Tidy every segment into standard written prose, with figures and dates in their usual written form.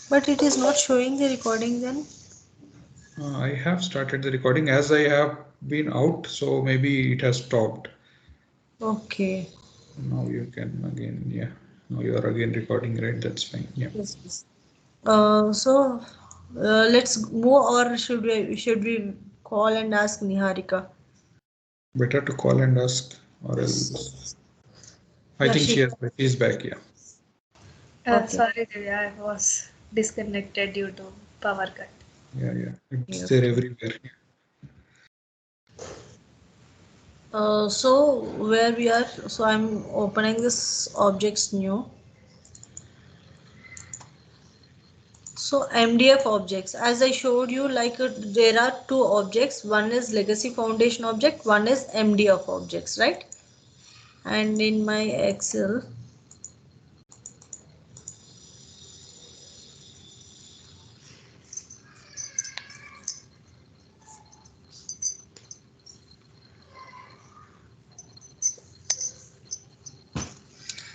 But it is not showing the recording then. I have started the recording as I have been out, so maybe it has stopped. Okay. Now you can again, yeah. Now you are again recording, right? That's fine. Yeah. Yes, yes. Let's move, or should we call and ask Niharika? Better to call and ask, or else. Yes. I Yeah, think she. she's back. Yeah. Okay. Sorry, Divya, I was disconnected due to power cut. Yeah, yeah. Okay. It's there Okay. everywhere. So where we are? So I'm opening this objects new. So MDF objects, as I showed you, like there are two objects. One is legacy foundation object. One is MDF objects, right? And in my Excel,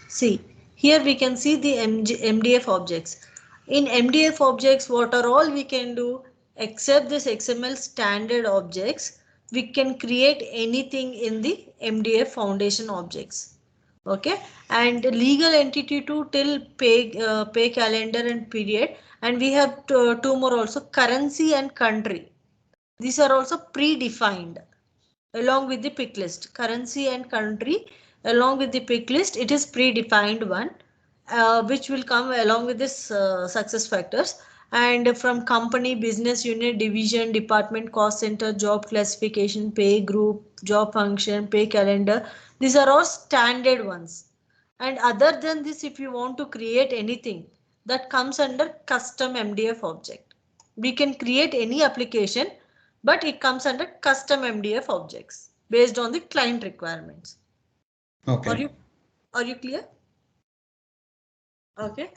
see, here we can see the MDF objects. In MDF objects, what are all we can do except this XML standard objects, we can create anything in the MDF foundation objects. Okay, and legal entity to till pay calendar and period, and we have two more also, currency and country. These are also predefined along with the pick list. Currency and country along with the pick list, it is predefined one, which will come along with this success factors. And from company, business unit, division, department, cost center, job classification, pay group, job function, pay calendar, these are all standard ones. And other than this, if you want to create anything, that comes under custom MDF object. We can create any application, but it comes under custom MDF objects based on the client requirements. Are Okay. you are you clear? Okay.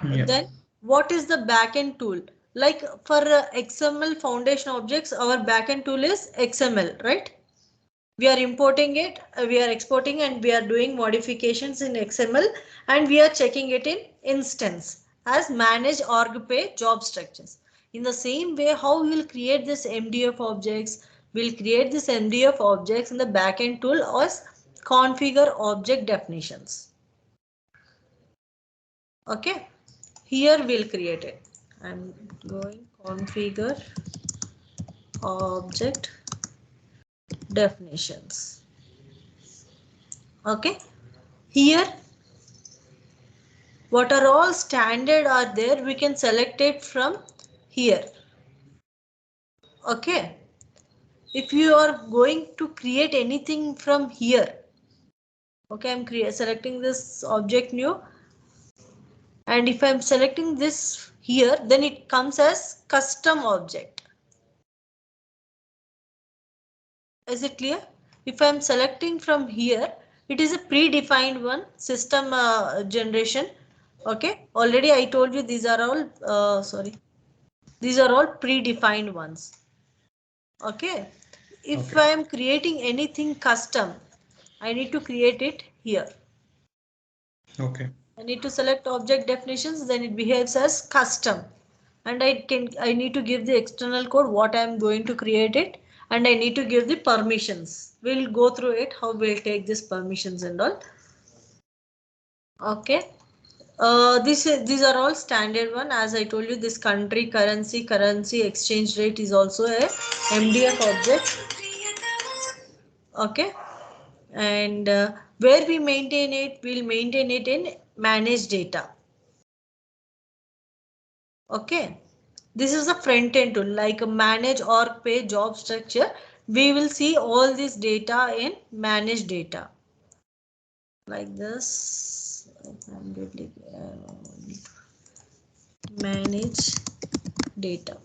Yeah. Then what is the backend tool? Like for XML foundation objects, our backend tool is XML, right? We are importing it, we are exporting, and we are doing modifications in XML, and we are checking it in instance as manage org pay job structures. In the same way, how we will create this MDF objects, we'll create this MDF objects in the backend tool as configure object definitions. Okay, here we'll create it. I'm going configure object definitions. Okay, here what are all standard are there, we can select it from here. Okay, if you are going to create anything from here, okay, I'm selecting this object new, and if I'm selecting this here, then it comes as custom object. Is it clear? If I'm selecting from here, it is a predefined one, system generation. Okay, already I told you these are all these are all predefined ones. Okay, if Okay. I am creating anything custom, I need to create it here. Okay. I need to select object definitions, then it behaves as custom, and I need to give the external code what I am going to create it, and I need to give the permissions. We'll go through it how we'll take this permissions and all. Okay, these are all standard one. As I told you, this country, currency exchange rate is also a MDF object. Okay, and where we maintain it, we'll maintain it in manage data. Okay, this is a front end tool like a manage or pay job structure. We will see all this data in manage data like this. Manage data.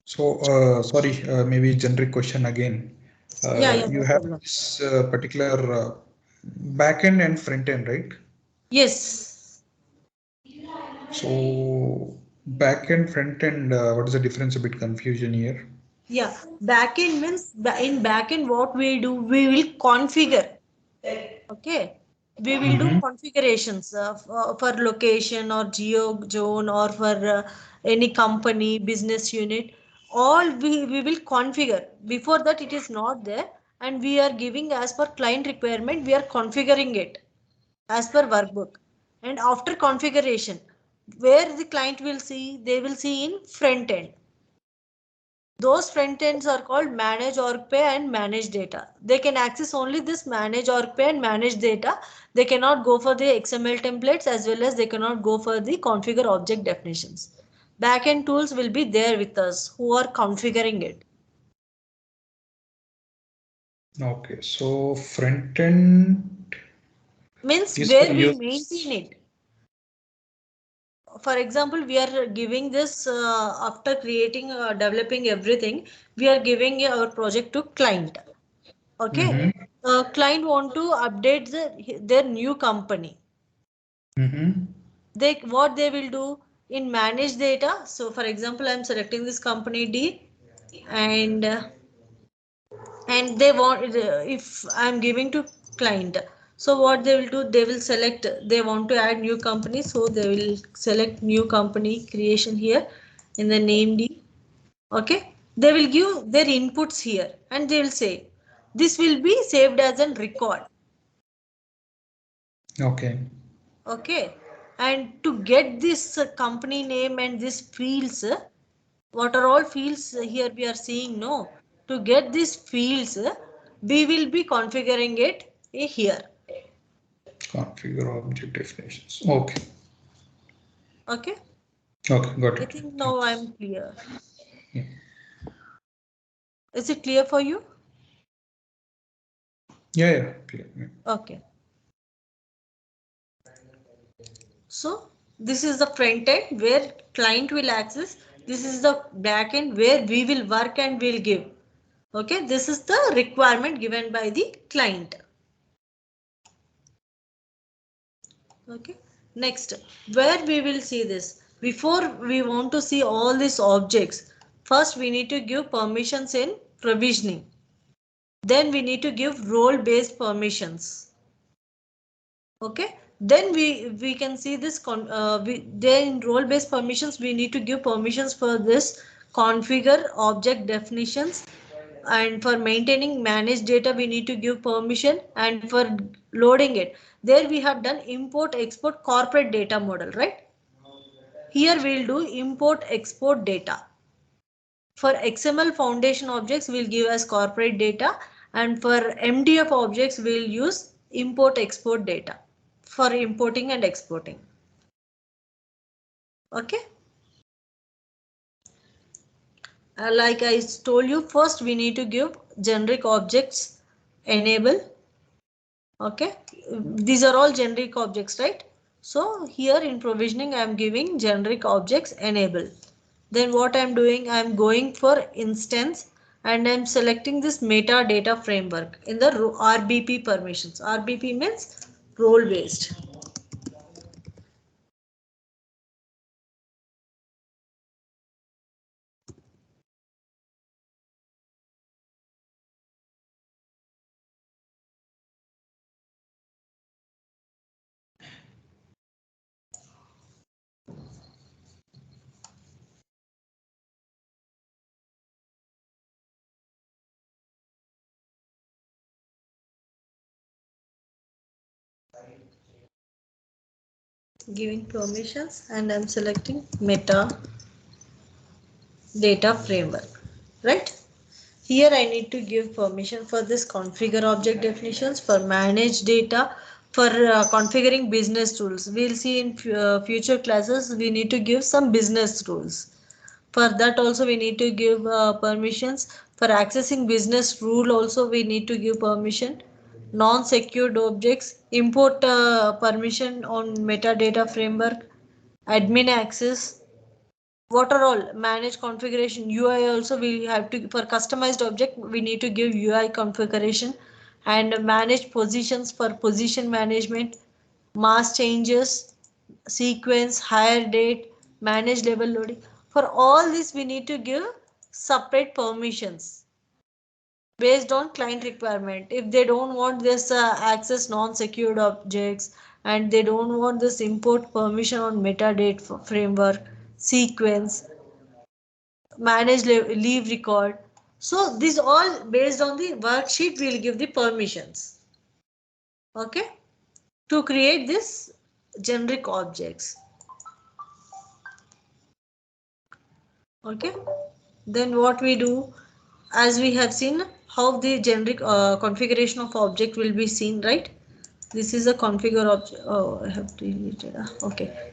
So, sorry, maybe generic question again. Yeah, yeah, You no have problem. this particular back end and front end, right? Yes. So, back end, front end, what is the difference? A bit confusion here. Yeah, backend means in backend what we do, we will configure. Okay, we will do configurations for location or geo zone or for any company business unit. All we will configure. Before that it is not there, and we are giving as per client requirement, we are configuring it as per workbook. And after configuration, where the client will see, they will see in front end. Those front ends are called manage org pay and manage data. They can access only this manage org pay and manage data. They cannot go for the XML templates, as well as they cannot go for the configure object definitions. Backend tools will be there with us who are configuring it. Okay, so front end Means is for where we users. maintain it. For example, we are giving this after creating, developing everything, we are giving our project to client. Okay, Mm-hmm. client want to update their new company. Mm-hmm. They, what they will do in manage data. So for example, I'm selecting this company D, and they want, if I'm giving to client, so what they will do, they will select, they want to add new company, so they will select new company creation here in the name D. Okay, they will give their inputs here, and they will say this will be saved as a record. Okay. Okay, and to get this company name and this fields, what are all fields here we are seeing, no? To get these fields, we will be configuring it here. Configure object definitions. Okay. Okay, Okay, got I it. think now Thanks. I'm clear. Yeah. Is it clear for you? Yeah, yeah. Clear. Yeah. Okay, so this is the front end where client will access. This is the back end where we will work and will give. Okay, this is the requirement given by the client. Okay, next, where we will see this, before we want to see all these objects, first we need to give permissions in provisioning, then we need to give role based permissions. Okay, then we can see this then in role based permissions we need to give permissions for this configure object definitions, and for maintaining managed data we need to give permission, and for loading it, there we have done import export corporate data model, right? Here we'll do import export data. For XML foundation objects we'll give as corporate data, and for MDF objects we'll use import export data for importing and exporting. Okay, like I told you, first we need to give generic objects enable. Okay, these are all generic objects, right? So here in provisioning I am giving generic objects enable. Then what I am doing, I am going for instance, and I am selecting this metadata framework in the RBP permissions. RBP means role based. Giving permissions, and I am selecting metadata framework, right? Here I need to give permission for this configure object definitions, for manage data, for configuring business rules. We'll see in future classes we need to give some business rules. For that also we need to give permissions. For accessing business rule also we need to give permission. Non-secured objects, import permission on metadata framework, admin access, what are all manage configuration, UI also we have to, for customized object we need to give UI configuration, and manage positions for position management, mass changes, sequence, hire date, manage level loading. For all this we need to give separate permissions. based on client requirement. If they don't want this access non-secured objects, and they don't want this import permission on metadata framework, sequence, manage leave record. So these all based on the worksheet we'll give the permissions. Okay, to create this generic objects. Okay, then what we do, as we have seen how the generic configuration of object will be seen, right? This is a configure object. Oh, I have deleted. Okay.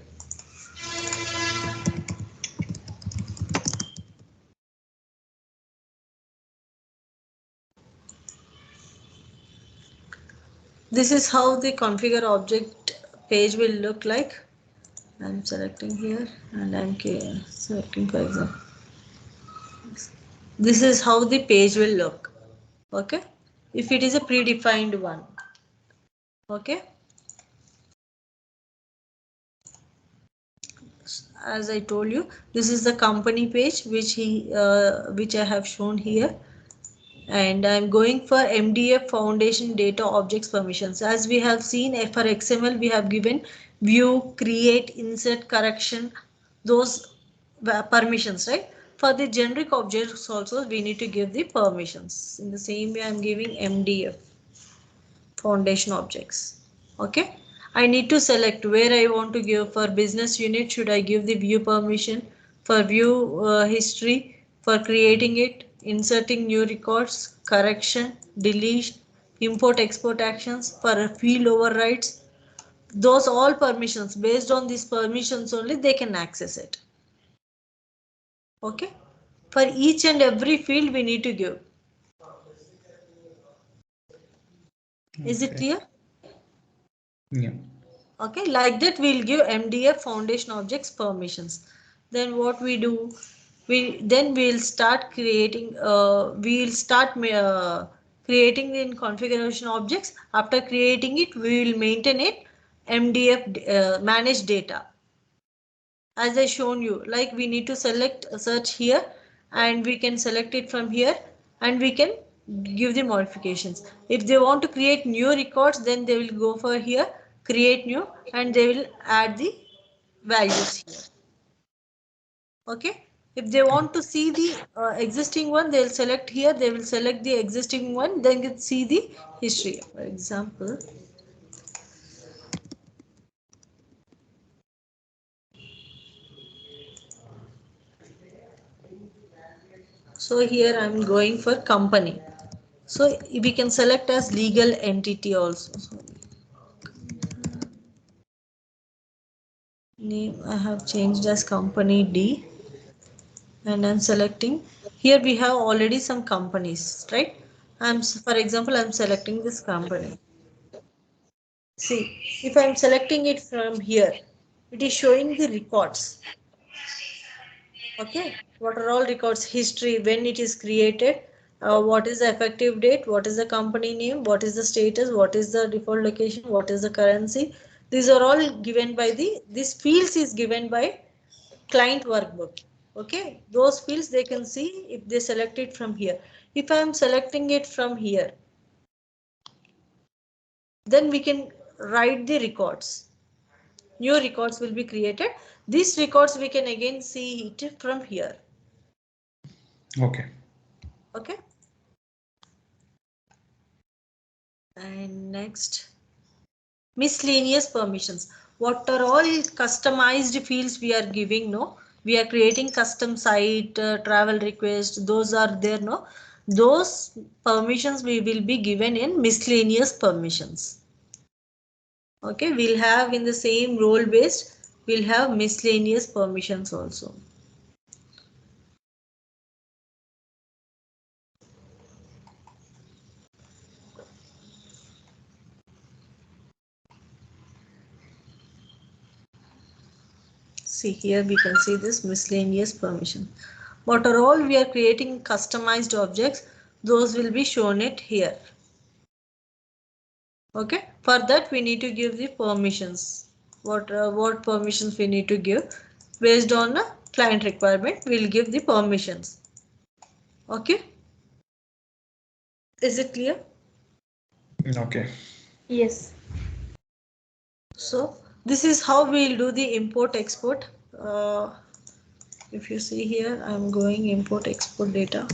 This is how the configure object page will look like. I'm selecting here and I'm selecting, for example. This is how the page will look. Okay, if it is a predefined one. Okay, as I told you, this is the company page which I have shown here, and I'm going for MDF foundation data objects permissions. As we have seen, for XML we have given view, create, insert, correction, those permissions, right? For the generic objects also we need to give the permissions. In the same way I'm giving MDF foundation objects. Okay, I need to select where I want to give. For business unit, should I give the view permission? For view history, for creating it, inserting new records, correction, delete, import export actions, for field overrides, those all permissions, based on these permissions only they can access it. Okay, for each and every field we need to give. Is it clear? Yeah. Okay, like that we'll give MDF foundation objects permissions. Then what we do, we'll start creating creating in configuration objects. After creating it, we will maintain it MDF manage data. As I shown you, like we need to select a search here, and we can select it from here, and we can give the modifications. If they want to create new records, then they will go for here, create new, and they will add the values here. Okay, if they want to see the existing one, they'll select here, they will select the existing one, then you can see the history. For example, so here I'm going for company. So we can select as legal entity also. So name I have changed as company D, and I'm selecting. Here we have already some companies, right? For example, I'm selecting this company. See, if I'm selecting it from here, it is showing the records. Okay, what are all records? History, when it is created, what is the effective date, what is the company name, what is the status, what is the default location, what is the currency. These are all given by this fields is given by client workbook. Okay, those fields they can see if they select it from here. If I am selecting it from here, then we can write the records. New records will be created. These records we can again see it from here. Okay. Okay. And next, miscellaneous permissions. What are all customized fields we are giving? No, we are creating custom site, travel request. Those are there. No, those permissions we will be given in miscellaneous permissions. Okay, we'll have in the same role based, we'll have miscellaneous permissions also. See here we can see this miscellaneous permission. What are all we are creating customized objects, those will be shown it here. Okay, for that we need to give the permissions. What permissions we need to give based on a client requirement, we'll give the permissions. Okay. Is it clear? Okay. Yes. So this is how we'll do the import export. If you see here, I'm going import export data.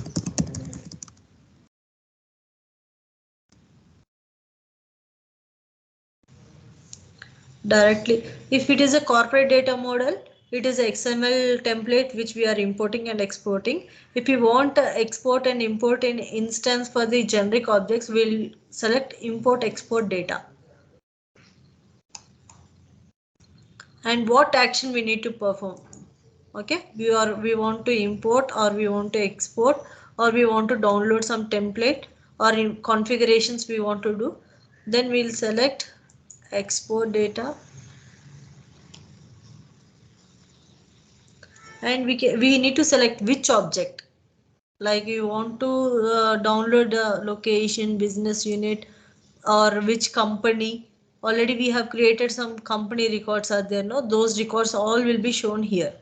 Directly, if it is a corporate data model, it is a XML template which we are importing and exporting. If you want to export and import an instance for the generic objects, we'll select import export data. And what action we need to perform. Okay, we want to import, or we want to export, or we want to download some template, or in configurations we want to do. Then we'll select export data, and we need to select which object. Like you want to download the location, business unit, or which company. Already we have created some company records are there, no? Those records all will be shown here.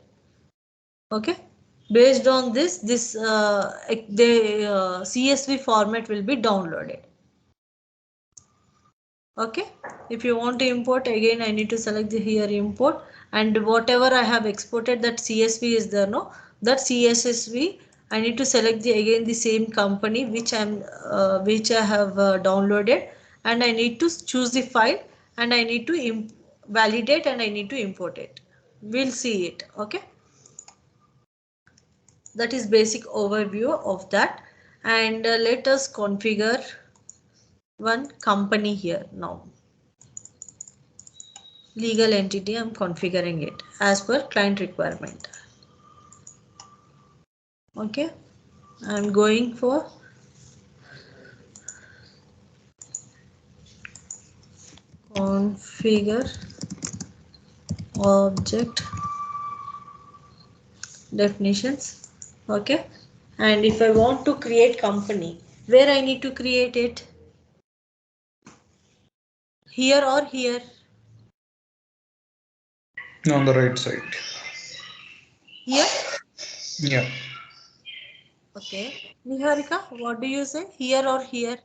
Okay, based on this the CSV format will be downloaded. Okay, if you want to import, again I need to select the here import, and whatever I have exported, that CSV is there, no? That CSV I need to select the again the same company which which I have downloaded, and I need to choose the file, and I need to validate, and I need to import it. We'll see it. Okay, that is basic overview of that. And let us configure one company here now. Legal entity, I'm configuring it as per client requirement. Okay, I'm going for configure object definitions. Okay, and if I want to create company, where I need to create it, here or here? On the right side. Here. Yeah. Okay, Niharika, what do you say, here or here?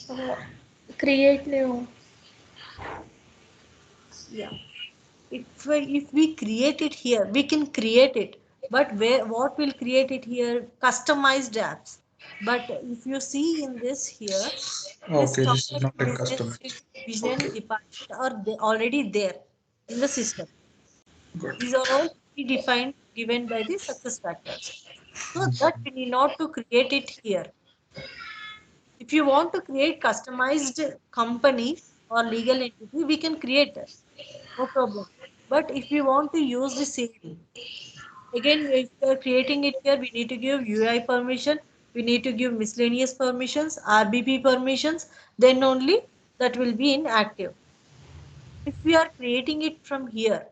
Uh, Create new. Yeah, if we create it here, we can create it, but where, what will create it here? Customized apps. But if you see in this here, this Okay, this is company, not a business customized. unit, vision, Okay, department are they already there in the system. good. These are all predefined, given by the success factors, so that we need not to create it here. If you want to create customized company or legal entity, we can create it, no problem. But if we want to use the same, again, if we are creating it here, we need to give UI permission, we need to give miscellaneous permissions, RBP permissions, then only that will be inactive. If we are creating it from here,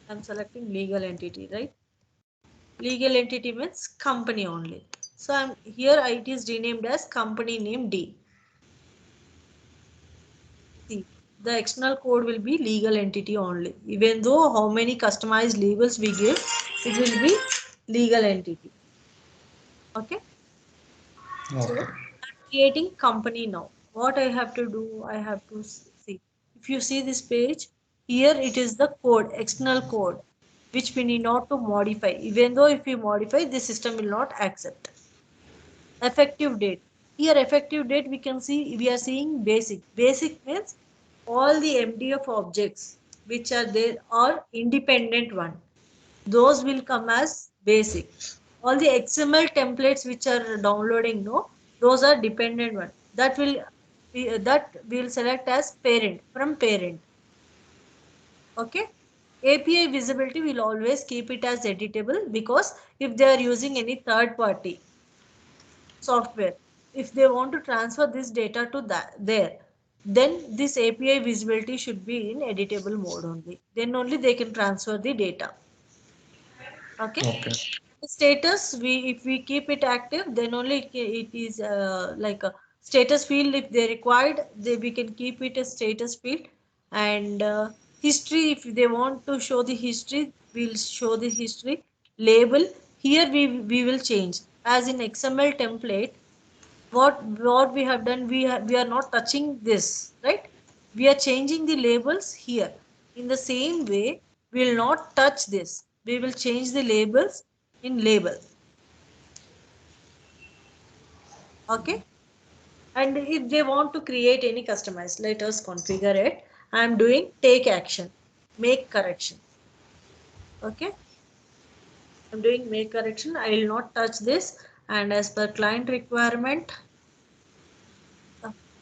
I'm selecting legal entity, right? Legal entity means company only. So I'm here, it is renamed as company name D. See, the external code will be legal entity only. Even though how many customized labels we give, it will be legal entity. Okay. So Okay. I'm creating company now. What I have to do, I have to see. If you see this page, here it is the code, external code, which we need not to modify. Even though if we modify, the system will not accept. Effective date. Here effective date we can see, we are seeing basic. Basic means all the MDF objects which are there are independent one. Those will come as basic. All the XML templates which are downloading, no, those are dependent one. That will select as parent, from parent. Okay. API visibility will always keep it as editable, because if they are using any third party software, if they want to transfer this data to that there, then this API visibility should be in editable mode only. Then only they can transfer the data. Okay. Okay. Status, we if we keep it active, then only it is like a status field. If they required, we can keep it a status field. And history, if they want to show the history, we'll show the history. Label, Here we will change as in XML template. What we have done, we are not touching this, right? We are changing the labels here. In the same way, we will not touch this. We will change the labels in label. Okay. And if they want to create any customized, let us configure it. I am doing take action, make correction. Okay. I'm doing make correction. I will not touch this. And as per client requirement,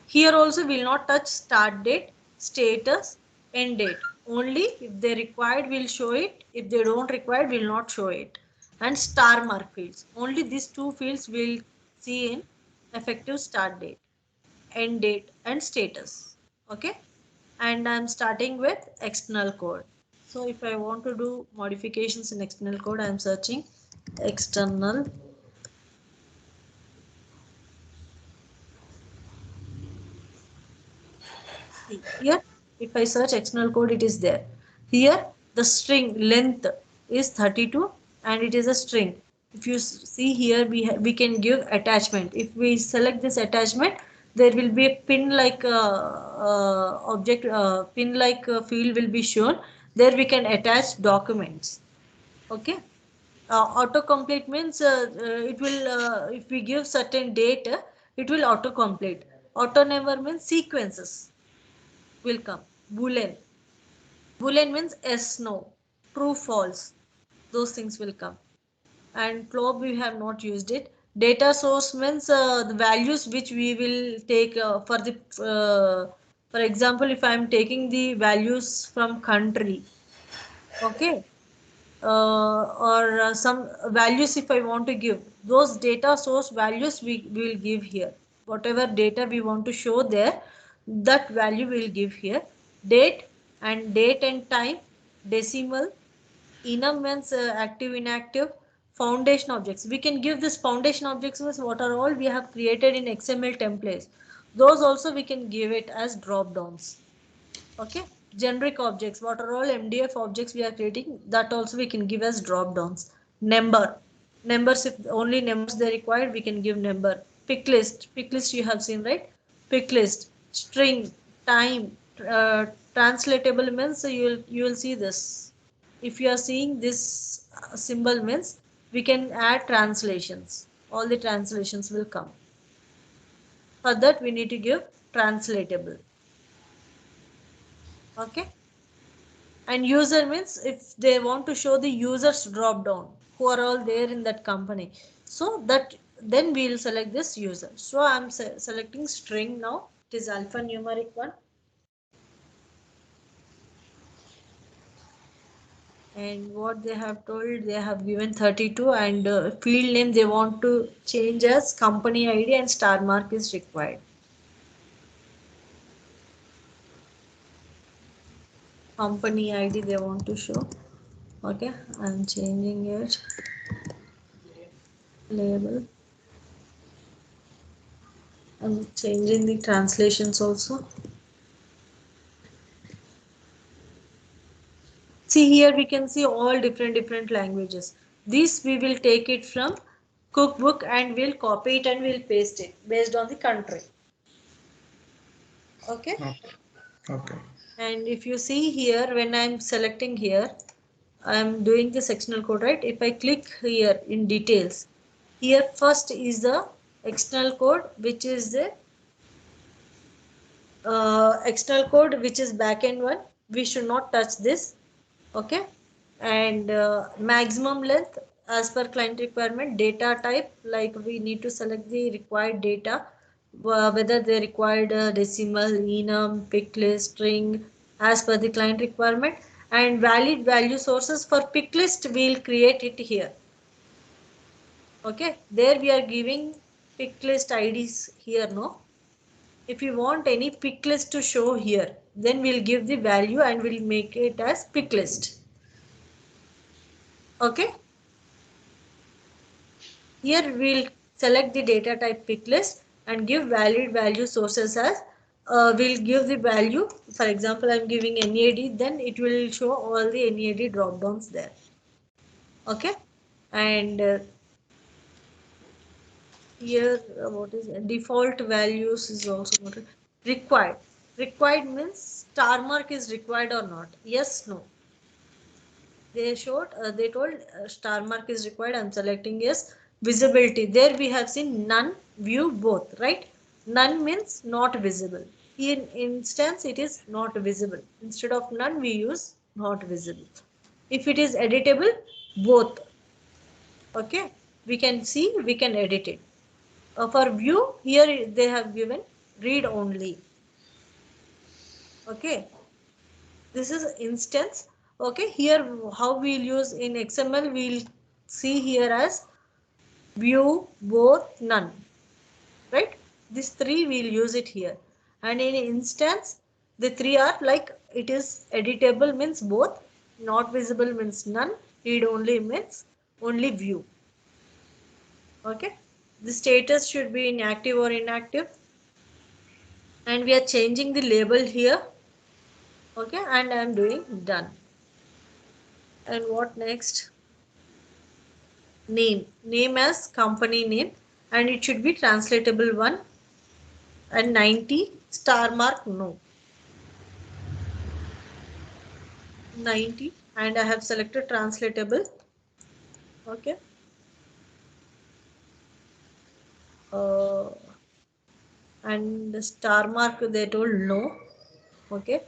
here also will not touch start date, status, end date. Only if they required will show it. If they don't require will not show it. And star mark fields. Only these two fields will see in effective start date, end date and status. Okay. And I'm starting with external code. So if I want to do modifications in external code, I'm searching external. See, here, if I search external code, it is there. Here, the string length is 32 and it is a string. If you see here, we can give attachment. If we select this attachment, there will be a pin like object, pin like field will be shown. There we can attach documents. Okay. Autocomplete means it will, if we give certain data, it will autocomplete. Auto never means sequences will come. Boolean. Boolean means yes, no, true, false. Those things will come. And probe we have not used it. Data source means the values which we will take for the, for example, if I am taking the values from country, okay, or some values if I want to give, those data source values we will give here. Whatever data we want to show there, that value we will give here. Date and time, decimal, enum means active, inactive, foundation objects. We can give this foundation objects means what are all we have created in XML templates. Those also we can give it as drop downs. Okay. Generic objects, what are all MDF objects we are creating, that also we can give as drop downs. Numbers, if only numbers they required, we can give number. Pick list you have seen, right? Pick list, string, time, translatable means you will see this. If you are seeing this symbol means we can add translations. All the translations will come. For that we need to give translatable. Okay. And user means if they want to show the users drop down who are all there in that company, so that then we will select this user. So I'm selecting string now. It is alphanumeric one. And what they have told, they have given 32 and field name they want to change as company ID and star mark is required. Company ID they want to show. Okay, I'm changing it. Label. I'm changing the translations also. See here we can see all different languages. This we will take it from cookbook and we'll copy it and we'll paste it based on the country. Okay. Okay. And if you see here, when I'm selecting here, I'm doing the sectional code, right? If I click here in details, here first is the external code, which is the external code, which is backend one. We should not touch this. Okay. And maximum length as per client requirement, data type, like we need to select the required data, whether they required decimal, enum, pick list, string, as per the client requirement. And valid value sources for pick list, we'll create it here. Okay, there we are giving pick list IDs here, no? If you want any pick list to show here, then we'll give the value and we'll make it as pick list. Okay. Here we'll select the data type pick list and give valid value sources as we'll give the value. For example, I'm giving NAD, then it will show all the NAD drop downs there. Okay. And here what is default values is also not required. Required means star mark is required or not. Yes, no. They told star mark is required. I'm selecting yes. Visibility, there we have seen none, view, both, right? None means not visible. In instance it is not visible. Instead of none we use not visible. If it is editable, both. Okay, we can see, we can edit it. For view, here they have given read only. Okay, this is instance. Okay, here how we'll use in XML, we'll see here as view, both, none, right? These three we'll use it here. And in instance, the three are like, it is editable means both, not visible means none, read only means only view. Okay, the status should be inactive or inactive, and we are changing the label here. Okay, and I am doing done. And what next? Name as company name, and it should be translatable one. And 90 star mark no, 90, and I have selected translatable. Okay, and the star mark they told no. Okay,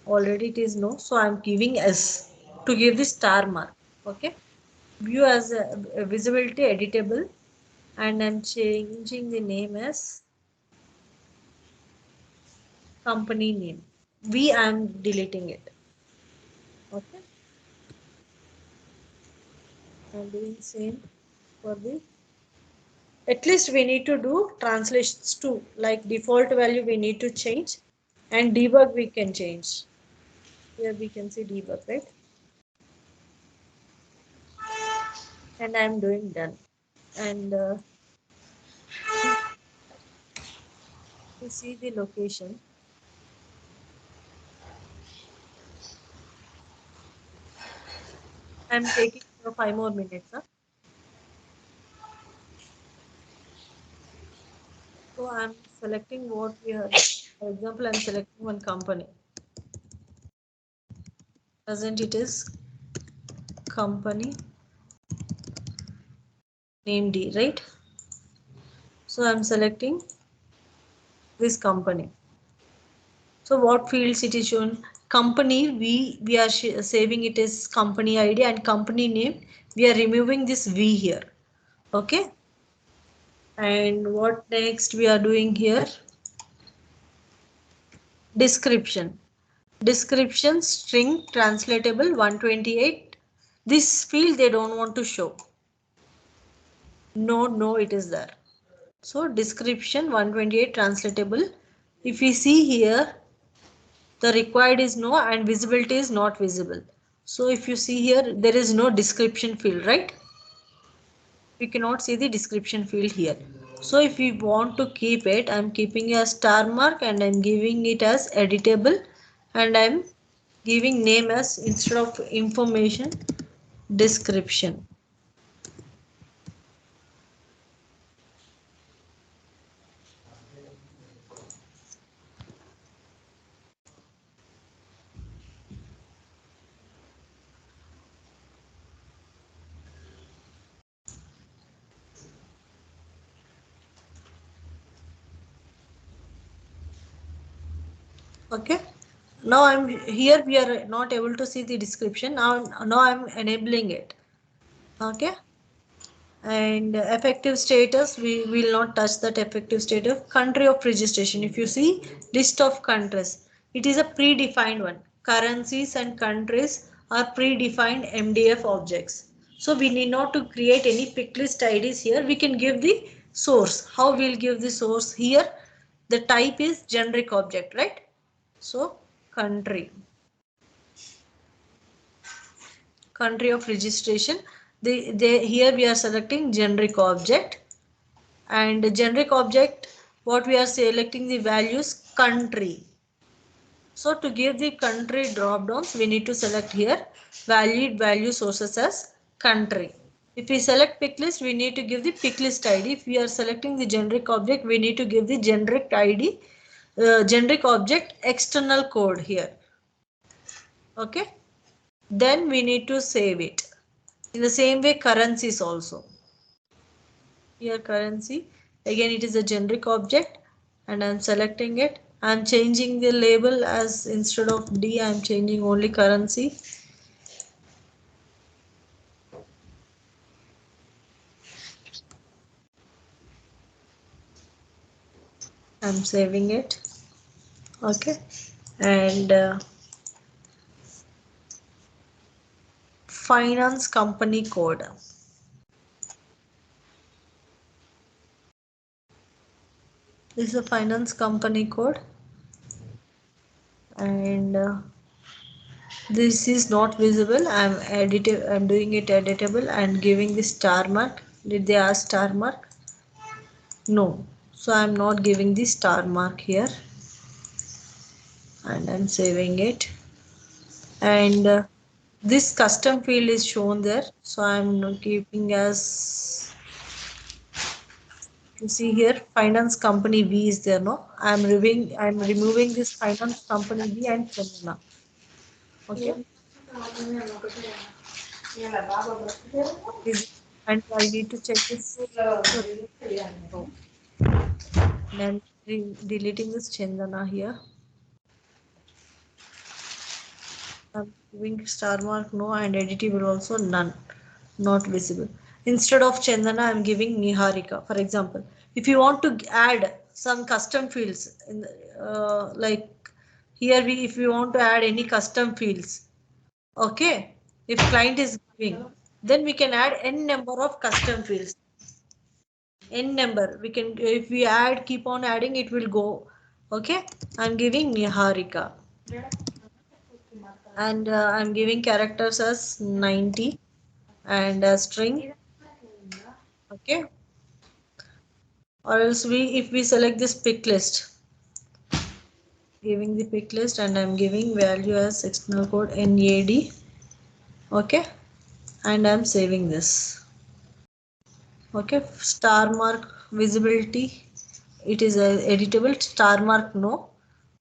already it is no, so I'm giving S to give the star mark. Okay, view as a visibility editable, and I'm changing the name as company name. I'm deleting it. Okay, I'm doing same for the, at least we need to do translations too, like default value we need to change, and debug we can change. Here we can see debug, right? And I'm doing done. And to see the location, I'm taking 5 more minutes. Huh? So I'm selecting what we have. For example, I'm selecting one company. Present it is company name D, right? So I'm selecting this company. So what fields it is shown? Company, we are saving it as company ID, and company name we are removing this V here. Okay. And what next we are doing here? Description. Description string translatable 128. This field they don't want to show. No, it is there. So description 128 translatable. If we see here, the required is no and visibility is not visible. So if you see here, there is no description field, right? We cannot see the description field here. So if we want to keep it, I'm keeping a star mark and I'm giving it as editable, and I'm giving name as, instead of information, description. Okay, now I'm here, we are not able to see the description. Now I'm enabling it. Okay, and effective status, we will not touch that effective status. Country of registration, if you see list of countries, it is a predefined one. Currencies and countries are predefined MDF objects, so we need not to create any pick list IDs here. We can give the source. How we'll give the source here? The type is generic object, right? So country of registration, here we are selecting generic object, and generic object, what we are selecting the values country. So to give the country drop downs, we need to select here valid value sources as country. If we select pick list, we need to give the pick list ID. If we are selecting the generic object, we need to give the generic ID, generic object external code here. Okay. Then we need to save it. In the same way, currencies also. Here currency, again it is a generic object and I'm selecting it. I'm changing the label as instead of D, I'm changing only currency. I'm saving it. Okay. And finance company code. This is a finance company code. And this is not visible. I'm doing it editable and giving the star mark. Did they ask star mark? No. So I'm not giving the star mark here. And I'm saving it. And this custom field is shown there. So I'm keeping as, you see here, finance company V is there. No, I'm removing this finance company V and Chandana. Okay. And I need to check this. No. And I'm deleting this Chandana here. I'm giving star mark no and editable also none, not visible. Instead of Chandana, I'm giving Niharika. For example, if you want to add some custom fields, like here if we want to add any custom fields, okay, if client is giving, then we can add n number of custom fields. N number we can, if we add, keep on adding, it will go. Okay, I'm giving Niharika. And I'm giving characters as 90 and a string. Okay, or else if we select this pick list, giving the pick list, and I'm giving value as external code NAD. Okay, and I'm saving this. Okay, star mark visibility, it is editable. Star mark no.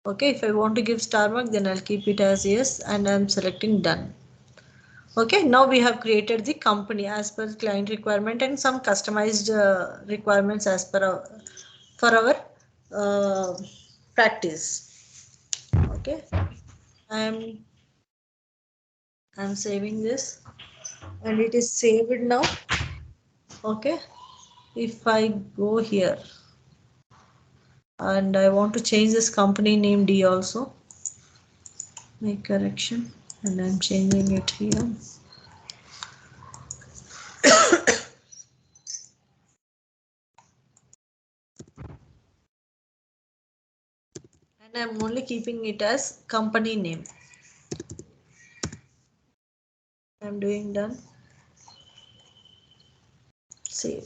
Okay, if I want to give star mark, then I'll keep it as yes, and I'm selecting done. Okay, now we have created the company as per client requirement and some customized requirements as per for our practice. Okay, I'm saving this and it is saved now. Okay, if I go here and I want to change this company name D also, make correction, and I'm changing it here. And I'm only keeping it as company name. I'm doing done. Save.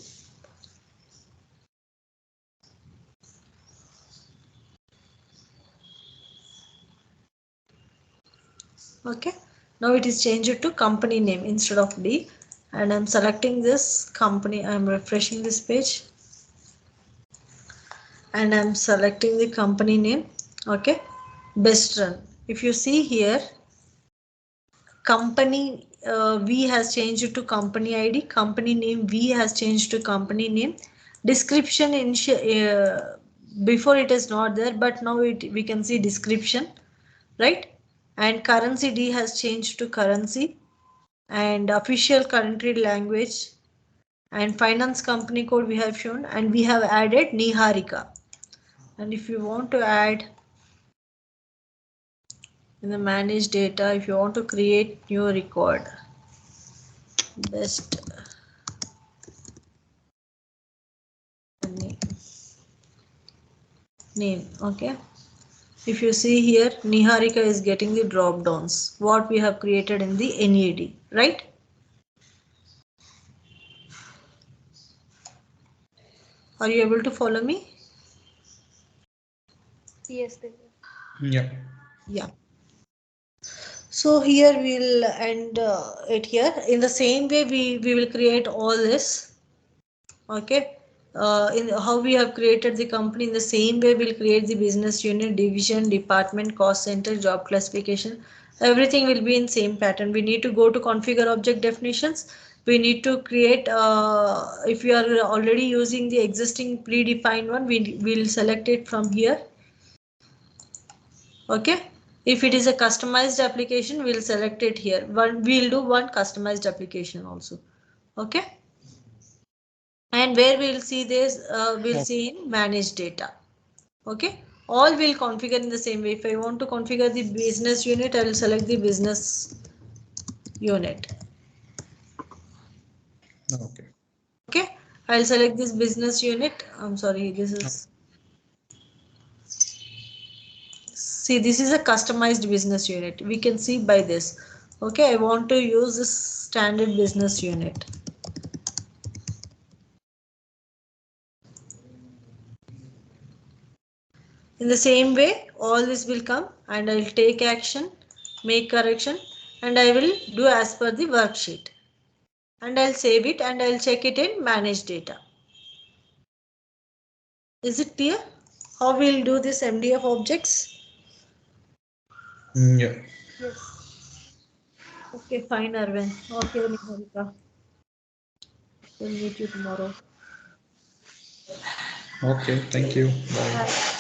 Okay, now it is changed to company name instead of D, and I'm selecting this company. I'm refreshing this page and I'm selecting the company name. Okay, best run. If you see here, company V has changed to company ID, company name V has changed to company name. Description before it is not there, but now we can see description, right? And currency D has changed to currency, and official country language, and finance company code we have shown, and we have added Niharika. And if you want to add in the manage data, if you want to create new record, best name. Okay, if you see here, Niharika is getting the drop downs what we have created in the NAD, right? Are you able to follow me? Yes, Yeah. Yeah. So here we'll end it here. In the same way, we will create all this. Okay. In how we have created the company, in the same way we'll create the business unit, division, department, cost center, job classification. Everything will be in same pattern. We need to go to configure object definitions. We need to create, if you are already using the existing predefined one, we will select it from here. Okay. If it is a customized application, we'll select it here. We'll do one customized application also. Okay. And where we'll see this, we'll see in manage data. Okay. All will configure in the same way. If I want to configure the business unit, I will select the business unit. Okay. Okay. I'll select this business unit. I'm sorry, this is, see, this is a customized business unit. We can see by this. Okay. I want to use this standard business unit. In the same way, all this will come and I will take action, make correction, and I will do as per the worksheet. And I'll save it and I'll check it in manage data. Is it clear how we'll do this MDF objects? Yeah. Yes. Okay, fine, Arvind. Okay, Niharika. We'll meet you tomorrow. Okay. Thank you. Bye. Bye.